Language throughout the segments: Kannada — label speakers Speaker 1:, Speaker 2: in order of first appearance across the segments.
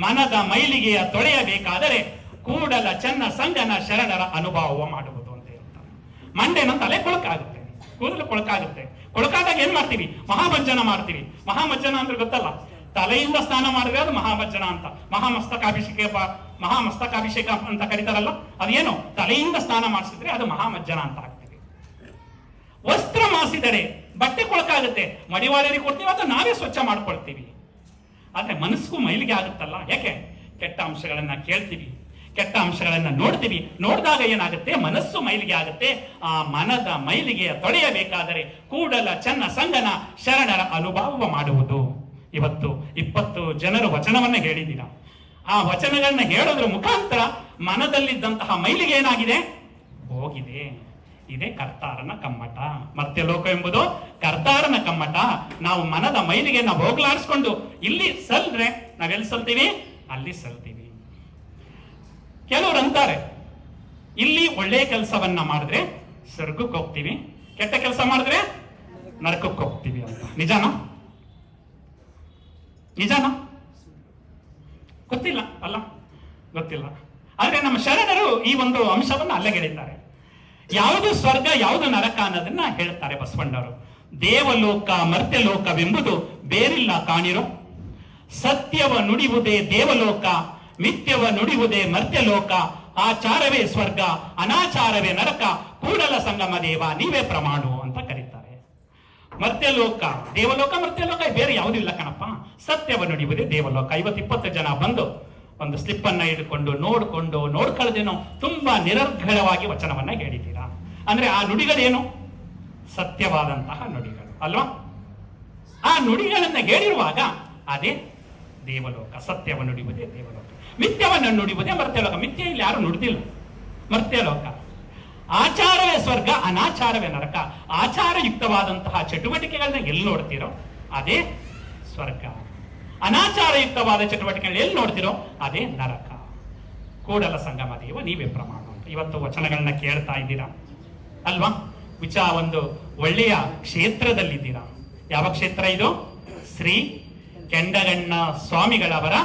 Speaker 1: ಮನದ ಮೈಲಿಗೆಯ ತೊಳೆಯಬೇಕಾದರೆ ಕೂಡಲ ಚೆನ್ನ ಸಂಗನ ಶರಣರ ಅನುಭವ ಮಾಡುವುದು ಅಂತ ಹೇಳ್ತಾರೆ. ಮಂಡೆನ ತಲೆ ಕೊಳಕಾಗುತ್ತೆ, ಕೂದಲು ಕೊಳಕಾಗುತ್ತೆ. ಕೊಳಕಾದಾಗ ಏನ್ ಮಾಡ್ತೀವಿ? ಮಹಾಮಜ್ಜನ ಮಾಡ್ತೀವಿ. ಮಹಾಮಜ್ಜನ ಅಂದ್ರೆ ಗೊತ್ತಲ್ಲ, ತಲೆಯಿಂದ ಸ್ನಾನ ಮಾಡಿದ್ರೆ ಅದು ಮಹಾಮಜ್ಜನ ಅಂತ. ಮಹಾಮಸ್ತಕಾಭಿಷೇಕ ಅಂತ ಕರೀತಾರಲ್ಲ, ಅದೇನು ತಲೆಯಿಂದ ಸ್ನಾನ ಮಾಡಿಸಿದ್ರೆ ಅದು ಮಹಾಮಜ್ಜನ ಅಂತ ಆಗ್ತೀವಿ. ವಸ್ತ್ರ ಮಾಸಿದರೆ ಬಟ್ಟೆ ಕೊಳಕಾಗುತ್ತೆ, ಮಡಿವಾಳರಿಗೆ ಕೊಡ್ತೀವಿ, ಅದು ನಾವೇ ಸ್ವಚ್ಛ ಮಾಡ್ಕೊಳ್ತೀವಿ. ಆದ್ರೆ ಮನಸ್ಸಿಗೂ ಮೈಲಿಗೆ ಆಗುತ್ತಲ್ಲ. ಯಾಕೆ? ಕೆಟ್ಟ ಅಂಶಗಳನ್ನ ಕೇಳ್ತೀವಿ, ಕೆಟ್ಟ ಅಂಶಗಳನ್ನ ನೋಡ್ತೀವಿ. ನೋಡಿದಾಗ ಏನಾಗುತ್ತೆ? ಮನಸ್ಸು ಮೈಲಿಗೆ ಆಗುತ್ತೆ. ಆ ಮನದ ಮೈಲಿಗೆಯ ತೊಳೆಯಬೇಕಾದರೆ ಕೂಡಲ ಚೆನ್ನ ಸಂಗನ ಶರಣರ ಅನುಭವ ಮಾಡುವುದು. ಇವತ್ತು 20 ಜನರು ವಚನವನ್ನ ಹೇಳಿದ್ದೀರಾ. ಆ ವಚನಗಳನ್ನ ಹೇಳೋದ್ರ ಮುಖಾಂತರ ಮನದಲ್ಲಿದ್ದಂತಹ ಮೈಲಿಗೆ ಏನಾಗಿದೆ? ಹೋಗಿದೆ. ಇದೇ ಕರ್ತಾರನ ಕಮ್ಮಟ. ಮರ್ತ್ಯಲೋಕ ಎಂಬುದು ಕರ್ತಾರನ ಕಮ್ಮಟ. ನಾವು ಮನದ ಮೈಲಿಗೆಯನ್ನ ಹೋಗ್ಲಾಡಿಸ್ಕೊಂಡು ಇಲ್ಲಿ ಸಲ್ರೆ ನಾವೆಲ್ಲಿ ಸಲ್ತೀವಿ? ಅಲ್ಲಿ ಸಲ್ತೀವಿ. ಕೆಲವರು ಅಂತಾರೆ, ಇಲ್ಲಿ ಒಳ್ಳೆ ಕೆಲಸವನ್ನ ಮಾಡಿದ್ರೆ ಸ್ವರ್ಗಕ್ಕೆ ಹೋಗ್ತೀವಿ, ಕೆಟ್ಟ ಕೆಲಸ ಮಾಡಿದ್ರೆ ನರಕಕ್ಕೆ ಹೋಗ್ತೀವಿ ಅಂತ. ನಿಜಾನಾ? ನಿಜಾನಾ? ಗೊತ್ತಿಲ್ಲ ಅಲ್ಲ, ಗೊತ್ತಿಲ್ಲ. ಆದ್ರೆ ನಮ್ಮ ಶರಣರು ಈ ಒಂದು ಅಂಶವನ್ನು ಅಲ್ಲಗೆಳಿತಾರೆ. ಯಾವುದು ಸ್ವರ್ಗ ಯಾವುದು ನರಕ ಅನ್ನೋದನ್ನ ಹೇಳ್ತಾರೆ ಬಸವಣ್ಣವರು. ದೇವಲೋಕ ಮರ್ತ್ಯಲೋಕವೆಂಬುದು ಬೇರಿಲ್ಲ ಕಾಣಿರೋ, ಸತ್ಯವ ನುಡಿಯುವುದೇ ದೇವಲೋಕ, ಮಿಥ್ಯವ ನುಡಿಯುವುದೇ ಮರ್ತ್ಯಲೋಕ, ಆಚಾರವೇ ಸ್ವರ್ಗ ಅನಾಚಾರವೇ ನರಕ, ಕೂಡಲ ಸಂಗಮ ದೇವ ನೀವೇ ಪ್ರಮಾಣು ಅಂತ ಕರೀತಾರೆ. ಮರ್ತ್ಯಲೋಕ, ದೇವಲೋಕ ಮರ್ತ್ಯಲೋಕ ಬೇರೆ ಯಾವುದಿಲ್ಲ ಕಣಪ್ಪ. ಸತ್ಯವ ನುಡಿಯುವುದೇ ದೇವಲೋಕ. 20 ಜನ ಬಂದು ಒಂದು ಸ್ಲಿಪ್ ಅನ್ನ ಹಿಡ್ಕೊಂಡು ನೋಡ್ಕೊಳ್ಳದೇನೋ ತುಂಬಾ ನಿರರ್ಗಳವಾಗಿ ವಚನವನ್ನ ಹೇಳಿದ್ದೀರಾ. ಅಂದ್ರೆ ಆ ನುಡಿಗಳೇನು? ಸತ್ಯವಾದಂತಹ ನುಡಿಗಳು ಅಲ್ವಾ? ಆ ನುಡಿಗಳನ್ನ ಹೇಳಿರುವಾಗ ಅದೇ ದೇವಲೋಕ. ಸತ್ಯವ ನುಡಿಯುವುದೇ ದೇವಲೋಕ, ಮಿಥ್ಯವನ್ನ ನುಡಿಯುವುದೇ ಮರ್ತ್ಯಲೋಕ. ಮಿಥ್ಯ ಇಲ್ಲಿ ಯಾರು ನುಡಿದಿಲ್ಲ, ಮರ್ತ್ಯಲೋಕ. ಆಚಾರವೇ ಸ್ವರ್ಗ ಅನಾಚಾರವೇ ನರಕ. ಆಚಾರಯುಕ್ತವಾದಂತಹ ಚಟುವಟಿಕೆಗಳನ್ನ ಎಲ್ಲಿ ನೋಡ್ತೀರೋ ಅದೇ ಸ್ವರ್ಗ. ಅನಾಚಾರಯುಕ್ತವಾದ ಚಟುವಟಿಕೆಗಳನ್ನ ಎಲ್ಲಿ ನೋಡ್ತೀರೋ ಅದೇ ನರಕ. ಕೂಡಲ ಸಂಗಮ ದೇವ ನೀವೇ ಪ್ರಮಾಣ ಅಂತ ಇವತ್ತು ವಚನಗಳನ್ನ ಕೇಳ್ತಾ ಇದ್ದೀರಾ ಅಲ್ವಾ? ಒಂದು ಒಳ್ಳೆಯ ಕ್ಷೇತ್ರದಲ್ಲಿದ್ದೀರಾ. ಯಾವ ಕ್ಷೇತ್ರ ಇದು? ಶ್ರೀ ಕೆಂಡಗಣ್ಣ ಸ್ವಾಮಿಗಳವರ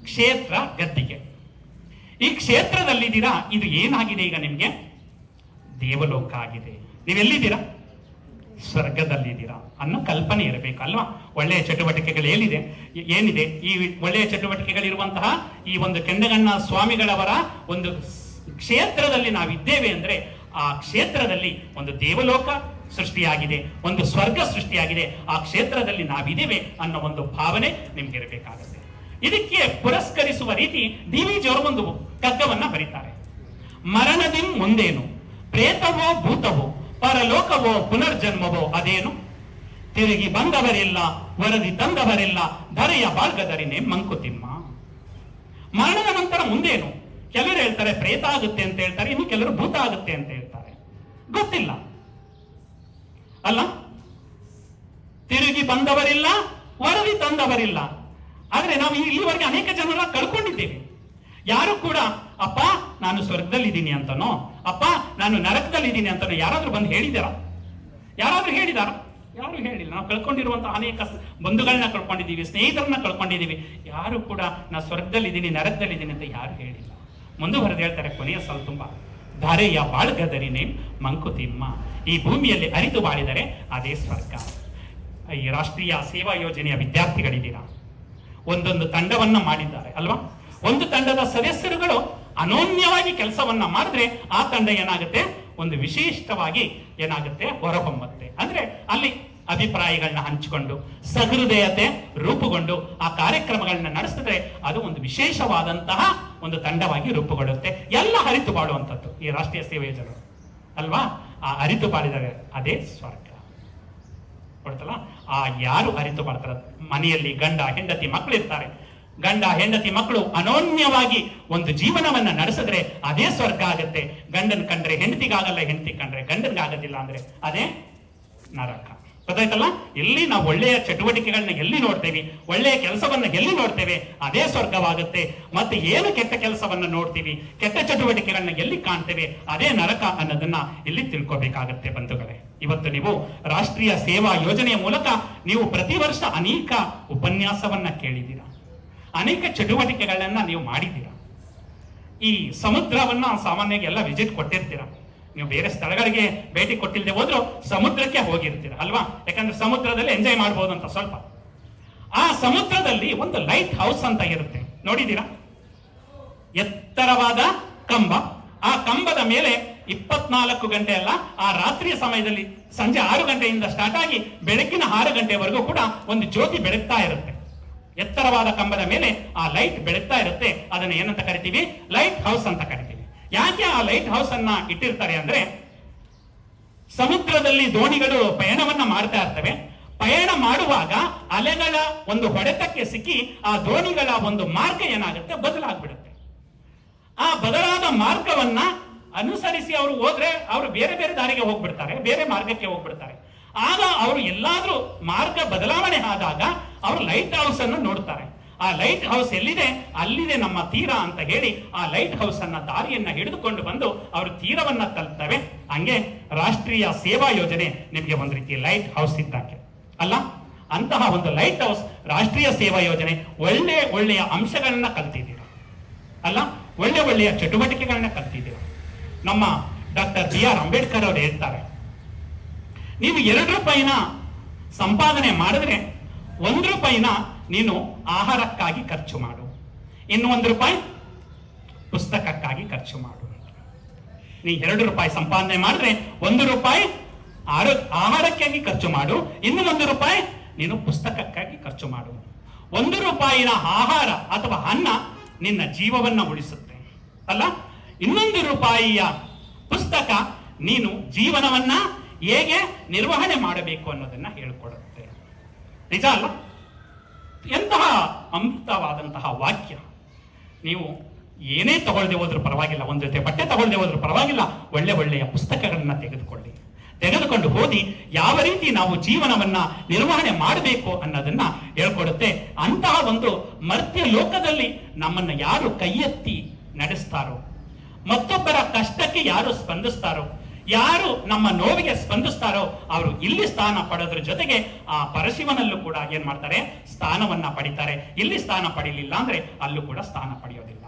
Speaker 1: ಕ್ಷೇತ್ರ ಗದ್ದಿಗೆ. ಈ ಕ್ಷೇತ್ರದಲ್ಲಿದ್ದೀರಾ. ಇದು ಏನಾಗಿದೆ ಈಗ ನಿಮ್ಗೆ? ದೇವಲೋಕ ಆಗಿದೆ. ನೀವೆಲ್ಲಿದ್ದೀರಾ? ಸ್ವರ್ಗದಲ್ಲಿದ್ದೀರಾ ಅನ್ನೋ ಕಲ್ಪನೆ ಇರಬೇಕು ಅಲ್ವಾ? ಒಳ್ಳೆಯ ಚಟುವಟಿಕೆಗಳು ಏನಿದೆ ಈ ಒಳ್ಳೆಯ ಚಟುವಟಿಕೆಗಳಿರುವಂತಹ ಈ ಒಂದು ಕೆಂಡಗಣ್ಣ ಸ್ವಾಮಿಗಳವರ ಒಂದು ಕ್ಷೇತ್ರದಲ್ಲಿ ನಾವಿದ್ದೇವೆ ಅಂದ್ರೆ ಆ ಕ್ಷೇತ್ರದಲ್ಲಿ ಒಂದು ದೇವಲೋಕ ಸೃಷ್ಟಿಯಾಗಿದೆ, ಒಂದು ಸ್ವರ್ಗ ಸೃಷ್ಟಿಯಾಗಿದೆ. ಆ ಕ್ಷೇತ್ರದಲ್ಲಿ ನಾವಿದ್ದೇವೆ ಅನ್ನೋ ಒಂದು ಭಾವನೆ ನಿಮ್ಗೆ ಇರಬೇಕಾಗುತ್ತೆ. ಇದಕ್ಕೆ ಪುರಸ್ಕರಿಸುವ ರೀತಿ DVಜಿ ಅವರು ಒಂದು ಕಗ್ಗವನ್ನ ಬರೀತಾರೆ. ಮರಣದಿಂ ಮುಂದೇನು, ಪ್ರೇತವೋ ಭೂತವೋ, ಪರಲೋಕವೋ ಪುನರ್ಜನ್ಮವೋ ಅದೇನು, ತಿರುಗಿ ಬಂದವರಿಲ್ಲ ವರದಿ ತಂದವರಿಲ್ಲ, ಧರೆಯ ಬಾಳ್ಗದರಿನೇ ಮಂಕುತಿಮ್ಮ. ಮರಣದ ನಂತರ ಮುಂದೇನು? ಕೆಲವರು ಹೇಳ್ತಾರೆ ಪ್ರೇತ ಆಗುತ್ತೆ ಅಂತ ಹೇಳ್ತಾರೆ, ಇನ್ನು ಕೆಲವರು ಭೂತ ಆಗುತ್ತೆ ಅಂತ ಹೇಳ್ತಾರೆ. ಗೊತ್ತಿಲ್ಲ ಅಲ್ಲ. ತಿರುಗಿ ಬಂದವರಿಲ್ಲ ವರದಿ ತಂದವರಿಲ್ಲ. ಆದ್ರೆ ನಾವು ಇಲ್ಲಿವರೆಗೆ ಅನೇಕ ಜನರ ಕಳ್ಕೊಂಡಿದ್ದೇವೆ. ಯಾರು ಕೂಡ ಅಪ್ಪ ನಾನು ಸ್ವರ್ಗದಲ್ಲಿದ್ದೀನಿ ಅಂತನೋ, ಅಪ್ಪ ನಾನು ನರಕದಲ್ಲಿದ್ದೀನಿ ಅಂತನೋ ಯಾರಾದ್ರೂ ಬಂದು ಹೇಳಿದಾರ? ಯಾರಾದ್ರೂ ಹೇಳಿದಾರ? ಯಾರು ಹೇಳಿಲ್ಲ. ನಾವು ಕಳ್ಕೊಂಡಿರುವಂತಹ ಅನೇಕ ಬಂಧುಗಳನ್ನ ಕಳ್ಕೊಂಡಿದ್ದೀವಿ, ಸ್ನೇಹಿತರನ್ನ ಕಳ್ಕೊಂಡಿದ್ದೀವಿ. ಯಾರು ಕೂಡ ನಾ ಸ್ವರ್ಗದಲ್ಲಿದ್ದೀನಿ ನರಕದಲ್ಲಿದ್ದೀನಿ ಅಂತ ಯಾರು ಹೇಳಿಲ್ಲ. ಮುಂದುವರೆದು ಹೇಳ್ತಾರೆ ಕೊನೆಯ ಸಾಲು ತುಂಬಾ, ಧರೆಯ ಬಾಳ್ಗದರಿನೇ ಮಂಕುತಿಮ್ಮ. ಈ ಭೂಮಿಯಲ್ಲಿ ಅರಿತು ಬಾಳಿದರೆ ಅದೇ ಸ್ವರ್ಗ. ಈ ರಾಷ್ಟ್ರೀಯ ಸೇವಾ ಯೋಜನೆಯ ವಿದ್ಯಾರ್ಥಿಗಳಿದ್ದೀರಾ. ಒಂದೊಂದು ತಂಡವನ್ನ ಮಾಡಿದ್ದಾರೆ ಅಲ್ವಾ? ಒಂದು ತಂಡದ ಸದಸ್ಯರುಗಳು ಅನೋನ್ಯವಾಗಿ ಕೆಲಸವನ್ನ ಮಾಡಿದ್ರೆ ಆ ತಂಡ ಏನಾಗುತ್ತೆ? ಒಂದು ವಿಶಿಷ್ಟವಾಗಿ ಏನಾಗುತ್ತೆ? ಹೊರಹೊಮ್ಮತ್ತೆ. ಅಂದ್ರೆ ಅಲ್ಲಿ ಅಭಿಪ್ರಾಯಗಳನ್ನ ಹಂಚಿಕೊಂಡು ಸಹೃದಯತೆ ರೂಪುಗೊಂಡು ಆ ಕಾರ್ಯಕ್ರಮಗಳನ್ನ ನಡೆಸಿದ್ರೆ ಅದು ಒಂದು ವಿಶೇಷವಾದಂತಹ ಒಂದು ತಂಡವಾಗಿ ರೂಪುಗೊಳ್ಳುತ್ತೆ. ಎಲ್ಲ ಅರಿತು ಬಾಳುವಂಥದ್ದು ಈ ರಾಷ್ಟ್ರೀಯ ಸೇವೆ ಯೋಜನೆ ಅಲ್ವಾ? ಆ ಅರಿತು ಬಾಳಿದರೆ ಅದೇ ಸ್ವರ್ಗ. ಕೊಡ್ತಲ್ಲ, ಆ ಯಾರು ಅರಿತು ಬಾಳ್ತಾರ, ಮನೆಯಲ್ಲಿ ಗಂಡ ಹೆಂಡತಿ ಮಕ್ಕಳು ಇರ್ತಾರೆ. ಗಂಡ ಹೆಂಡತಿ ಮಕ್ಕಳು ಅನೋನ್ಯವಾಗಿ ಒಂದು ಜೀವನವನ್ನ ನಡೆಸಿದ್ರೆ ಅದೇ ಸ್ವರ್ಗ ಆಗುತ್ತೆ. ಗಂಡನ್ ಕಂಡ್ರೆ ಹೆಂಡತಿಗಾಗಲ್ಲ, ಹೆಂಡತಿ ಕಂಡ್ರೆ ಗಂಡನ್ಗಾಗೋದಿಲ್ಲ ಅಂದ್ರೆ ಅದೇ ನರಕ. ಗೊತ್ತಾಯ್ತಲ್ಲ? ಎಲ್ಲಿ ನಾವು ಒಳ್ಳೆಯ ಚಟುವಟಿಕೆಗಳನ್ನ ಎಲ್ಲಿ ನೋಡ್ತೇವೆ, ಒಳ್ಳೆಯ ಕೆಲಸವನ್ನ ಎಲ್ಲಿ ನೋಡ್ತೇವೆ ಅದೇ ಸ್ವರ್ಗವಾಗುತ್ತೆ. ಮತ್ತೆ ಏನು ಕೆಟ್ಟ ಕೆಲಸವನ್ನ ನೋಡ್ತೀವಿ, ಕೆಟ್ಟ ಚಟುವಟಿಕೆಗಳನ್ನ ಎಲ್ಲಿ ಕಾಣ್ತೇವೆ ಅದೇ ನರಕ ಅನ್ನೋದನ್ನ ಇಲ್ಲಿ ತಿಳ್ಕೋಬೇಕಾಗತ್ತೆ ಬಂಧುಗಳೇ. ಇವತ್ತು ನೀವು ರಾಷ್ಟ್ರೀಯ ಸೇವಾ ಯೋಜನೆಯ ಮೂಲಕ ನೀವು ಪ್ರತಿ ವರ್ಷ ಅನೇಕ ಉಪನ್ಯಾಸವನ್ನ ಕೇಳಿದ್ದೀರಾ, ಅನೇಕ ಚಟುವಟಿಕೆಗಳನ್ನ ನೀವು ಮಾಡಿದ್ದೀರಾ. ಈ ಸಮುದ್ರವನ್ನ ಸಾಮಾನ್ಯವಾಗಿ ಎಲ್ಲ ವಿಸಿಟ್ ಕೊಟ್ಟಿರ್ತೀರಾ. ನೀವು ಬೇರೆ ಸ್ಥಳಗಳಿಗೆ ಭೇಟಿ ಕೊಟ್ಟಿಲ್ಲದೆ ಹೋದ್ರು ಸಮುದ್ರಕ್ಕೆ ಹೋಗಿರ್ತೀರ ಅಲ್ವಾ? ಯಾಕಂದ್ರೆ ಸಮುದ್ರದಲ್ಲಿ ಎಂಜಾಯ್ ಮಾಡಬಹುದು ಅಂತ ಸ್ವಲ್ಪ. ಆ ಸಮುದ್ರದಲ್ಲಿ ಒಂದು ಲೈಟ್ ಹೌಸ್ ಅಂತ ಇರುತ್ತೆ, ನೋಡಿದ್ದೀರಾ? ಎತ್ತರವಾದ ಕಂಬ. ಆ ಕಂಬದ ಮೇಲೆ 24 ಗಂಟೆ ಅಲ್ಲ, ಆ ರಾತ್ರಿಯ ಸಮಯದಲ್ಲಿ ಸಂಜೆ 6 ಗಂಟೆಯಿಂದ ಸ್ಟಾರ್ಟ್ ಆಗಿ ಬೆಳಗ್ಗಿನ 6 ಗಂಟೆವರೆಗೂ ಕೂಡ ಒಂದು ಜ್ಯೋತಿ ಬೆಳಗ್ತಾ ಇರುತ್ತೆ. ಎತ್ತರವಾದ ಕಂಬದ ಮೇಲೆ ಆ ಲೈಟ್ ಬೆಳಗ್ತಾ ಇರುತ್ತೆ. ಅದನ್ನು ಏನಂತ ಕರಿತೀವಿ? ಲೈಟ್ ಹೌಸ್ ಅಂತ ಕರಿತೀವಿ. ಯಾಕೆ ಆ ಲೈಟ್ ಹೌಸ್ ಅನ್ನ ಇಟ್ಟಿರ್ತಾರೆ ಅಂದ್ರೆ, ಸಮುದ್ರದಲ್ಲಿ ದೋಣಿಗಳು ಪಯಣವನ್ನ ಮಾಡ್ತಾ ಇರ್ತವೆ. ಪಯಣ ಮಾಡುವಾಗ ಅಲೆಗಳ ಒಂದು ಹೊಡೆತಕ್ಕೆ ಸಿಕ್ಕಿ ಆ ದೋಣಿಗಳ ಒಂದು ಮಾರ್ಗ ಏನಾಗುತ್ತೆ, ಬದಲಾಗ್ಬಿಡುತ್ತೆ. ಆ ಬದಲಾದ ಮಾರ್ಗವನ್ನ ಅನುಸರಿಸಿ ಅವರು ಹೋದ್ರೆ ಅವರು ಬೇರೆ ಬೇರೆ ದಾರಿಗೆ ಹೋಗ್ಬಿಡ್ತಾರೆ, ಬೇರೆ ಮಾರ್ಗಕ್ಕೆ ಹೋಗ್ಬಿಡ್ತಾರೆ. ಆಗ ಅವರು ಎಲ್ಲಾದ್ರೂ ಮಾರ್ಗ ಬದಲಾವಣೆ ಆದಾಗ ಅವರು ಲೈಟ್ ಹೌಸ್ ಅನ್ನು ನೋಡ್ತಾರೆ. ಆ ಲೈಟ್ ಹೌಸ್ ಎಲ್ಲಿದೆ, ಅಲ್ಲಿದೆ ನಮ್ಮ ತೀರ ಅಂತ ಹೇಳಿ ಆ ಲೈಟ್ ಹೌಸ್ ಅನ್ನ ದಾರಿಯನ್ನ ಹಿಡಿದುಕೊಂಡು ಬಂದು ಅವರು ತೀರವನ್ನ ತಲುಪ್ತವೆ. ಹಂಗೆ ರಾಷ್ಟ್ರೀಯ ಸೇವಾ ಯೋಜನೆ ನಿಮಗೆ ಒಂದು ರೀತಿ ಲೈಟ್ ಹೌಸ್ ಇದ್ದಂಗೆ ಅಲ್ಲ? ಅಂತಹ ಒಂದು ಲೈಟ್ ಹೌಸ್ ರಾಷ್ಟ್ರೀಯ ಸೇವಾ ಯೋಜನೆ ಒಳ್ಳೆಯ ಅಂಶಗಳನ್ನ ಕಲ್ತಿದ್ದೀರ ಅಲ್ಲ? ಒಳ್ಳೆಯ ಚಟುವಟಿಕೆಗಳನ್ನ ಕಲ್ತಿದ್ದೀರ. ನಮ್ಮ ಡಾಕ್ಟರ್ BR ಅಂಬೇಡ್ಕರ್ ಅವರು ಹೇಳ್ತಾರೆ, ನೀವು 2 ರೂಪಾಯಿನ ಸಂಪಾದನೆ ಮಾಡಿದ್ರೆ 1 ರೂಪಾಯಿನ ನೀನು ಆಹಾರಕ್ಕಾಗಿ ಖರ್ಚು ಮಾಡು, ಇನ್ನು 1 ರೂಪಾಯಿ ಪುಸ್ತಕಕ್ಕಾಗಿ ಖರ್ಚು ಮಾಡು. ನೀ 2 ರೂಪಾಯಿ ಸಂಪಾದನೆ ಮಾಡಿದ್ರೆ 1 ರೂಪಾಯಿ ಆಹಾರಕ್ಕಾಗಿ ಖರ್ಚು ಮಾಡು, ಇನ್ನು 1 ರೂಪಾಯಿ ನೀನು ಪುಸ್ತಕಕ್ಕಾಗಿ ಖರ್ಚು ಮಾಡು. 1 ರೂಪಾಯಿನ ಆಹಾರ ಅಥವಾ ಅನ್ನ ನಿನ್ನ ಜೀವವನ್ನ ಉಳಿಸುತ್ತೆ ಅಲ್ಲ? ಇನ್ನೊಂದು ರೂಪಾಯಿಯ ಪುಸ್ತಕ ನೀನು ಜೀವನವನ್ನ ಹೇಗೆ ನಿರ್ವಹಣೆ ಮಾಡಬೇಕು ಅನ್ನೋದನ್ನ ಹೇಳ್ಕೊಡುತ್ತೆ. ನಿಜ ಅಲ್ಲ? ಎಂತಹ ಅಮೃತವಾದಂತಹ ವಾಕ್ಯ. ನೀವು ಏನೇ ತಗೊಳ್ಳದೆ ಹೋದ್ರೂ ಪರವಾಗಿಲ್ಲ, ಒಂದು ಜೊತೆ ಬಟ್ಟೆ ತಗೊಳ್ಳದೆ ಹೋದ್ರೂ ಪರವಾಗಿಲ್ಲ, ಒಳ್ಳೆಯ ಪುಸ್ತಕಗಳನ್ನ ತೆಗೆದುಕೊಂಡು ಓದಿ ಯಾವ ರೀತಿ ನಾವು ಜೀವನವನ್ನ ನಿರ್ವಹಣೆ ಮಾಡಬೇಕು ಅನ್ನೋದನ್ನ ಹೇಳ್ಕೊಡುತ್ತೆ. ಅಂತಹ ಒಂದು ಮರ್ತ್ಯ ಲೋಕದಲ್ಲಿ ನಮ್ಮನ್ನ ಯಾರು ಕೈ ಎತ್ತಿ ನಡೆಸ್ತಾರೋ, ಮತ್ತೊಬ್ಬರ ಕಷ್ಟಕ್ಕೆ ಯಾರು ಸ್ಪಂದಿಸ್ತಾರೋ, ಯಾರು ನಮ್ಮ ನೋವಿಗೆ ಸ್ಪಂದಿಸ್ತಾರೋ ಅವರು ಇಲ್ಲಿ ಸ್ಥಾನ ಪಡೆಯೋದ್ರ ಜೊತೆಗೆ ಆ ಪರಶಿವನಲ್ಲೂ ಕೂಡ ಏನ್ ಮಾಡ್ತಾರೆ, ಸ್ಥಾನವನ್ನ ಪಡಿತಾರೆ. ಇಲ್ಲಿ ಸ್ಥಾನ ಪಡೀಲಿಲ್ಲ ಅಂದ್ರೆ ಅಲ್ಲೂ ಕೂಡ ಸ್ಥಾನ ಪಡೆಯೋದಿಲ್ಲ.